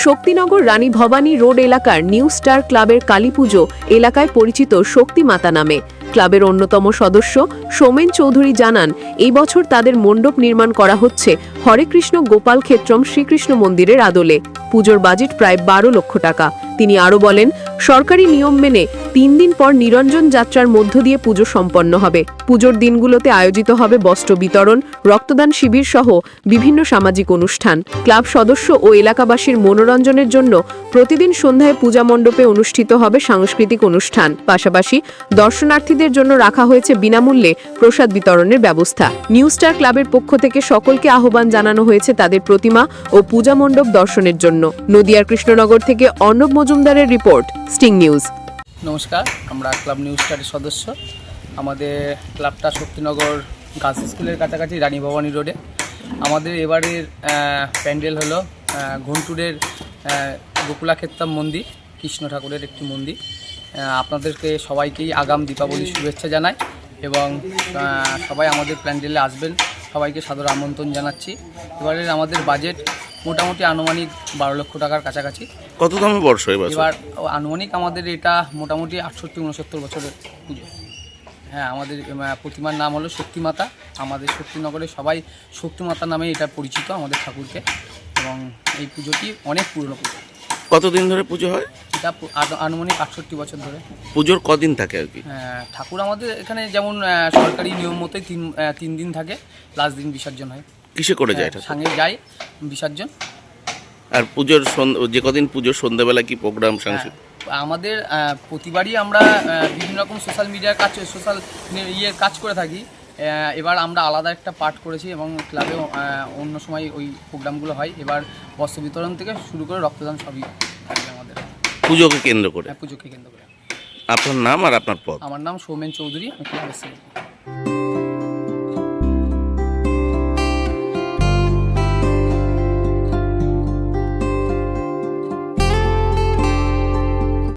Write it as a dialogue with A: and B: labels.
A: শক্তিনগর রানী Bhabani road এলাকার new star ক্লাবের কালীপুজো এলাকায় পরিচিত শক্তি মাতা নামে। ক্লাবের অন্যতম সদস্য সোমেন চৌধুরী জানান, এই বছর তাদের মণ্ডপ নির্মাণ করা হচ্ছে হরেকৃষ্ণ গোপাল ক্ষেত্রম শ্রীকৃষ্ণ মন্দিরের আদলে। পুজোর বাজেট প্রায় 12 লক্ষ টাকা। তিনি আরও বলেন, সরকারি নিয়ম মেনে 3 দিন পর নিরঞ্জন যাত্রার মধ্য দিয়ে পুজো সম্পন্ন হবে। পুজোর দিনগুলোতে আয়োজিত হবে বস্ত্র বিতরণ, রক্তদান শিবির সহ বিভিন্ন সামাজিক অনুষ্ঠান। ক্লাব সদস্য ও এলাকাবাসীর মনোরঞ্জনের জন্য প্রতিদিন সন্ধ্যায় পূজা মণ্ডপে অনুষ্ঠিত হবে সাংস্কৃতিক অনুষ্ঠান। পাশাপাশি দর্শনার্থীদের জন্য রাখা হয়েছে বিনামূল্যে প্রসাদ বিতরণের ব্যবস্থা। নিউ স্টার ক্লাবের পক্ষ থেকে সকলকে আহ্বান জানানো হয়েছে তাদের প্রতিমা ও পূজা মণ্ডপ দর্শনের জন্য। নদিয়ার কৃষ্ণনগর থেকে অর্ণব মজুমদারের রিপোর্ট, স্টিং নিউজ।
B: নমস্কার, আমরা ক্লাব নিউ স্টারের সদস্য। আমাদের ক্লাবটা শক্তিনগর গার্লস স্কুলের কাছাকাছি রানী ভবানী রোডে। আমাদের এবারের প্যান্ডেল হলো ঘন্টুরের গোকুলাক্ষেত্রম মন্দির, কৃষ্ণ ঠাকুরের একটি মন্দির। আপনাদেরকে সবাইকেই আগাম দীপাবলির শুভেচ্ছা জানাই এবং সবাই আমাদের প্যান্ডেলে আসবেন, সবাইকে সাদর আমন্ত্রণ জানাচ্ছি। এবারের আমাদের বাজেট মোটামুটি আনুমানিক 12 লক্ষ টাকার কাছাকাছি।
C: কততম বর্ষ
B: এবার আনুমানিক আমাদের এটা মোটামুটি 68-69 বছরের পুজো। হ্যাঁ, আমাদের প্রতিমার নাম হলো শক্তিমাতা। আমাদের শক্তিনগরে সবাই শক্তিমাতা নামে এটা পরিচিত আমাদের ঠাকুরকে, এবং এই পুজোটি অনেক পুরনো পুজো।
C: কতদিন ধরে পুজো হয়?
B: এটা আনুমানিক 68 বছর ধরে।
C: পুজোর কদিন থাকে আর কি?
B: ঠাকুর আমাদের এখানে যেমন সরকারি নিয়ম মতোই 3 দিন থাকে, লাস্ট দিন বিসর্জন হয়।
C: কিসে করে যায় এটা?
B: সঙ্গে যায় বিসর্জন।
C: আর পুজোর যে কদিন পুজোর সন্ধ্যাবেলা কি প্রোগ্রাম সাংস্কৃতিক?
B: আমাদের প্রতিবারই আমরা বিভিন্ন রকম সোশ্যাল মিডিয়ার সোশ্যাল কাজ করে থাকি। এবার আমরা আলাদা একটা পার্ট করেছি এবং ক্লাবে অন্য সময় ওই প্রোগ্রামগুলো হয়। এবার বস্ত্র বিতরণ থেকে শুরু করে রক্তদান সবই থাকবে আমাদের
C: পুজোকে কেন্দ্র করে।
B: পুজোকে কেন্দ্র করে।
C: আপনার নাম আর আপনার পদ?
B: আমার নাম সৌমেন চৌধুরী, আমি ক্লাবের সেক্রেটারি।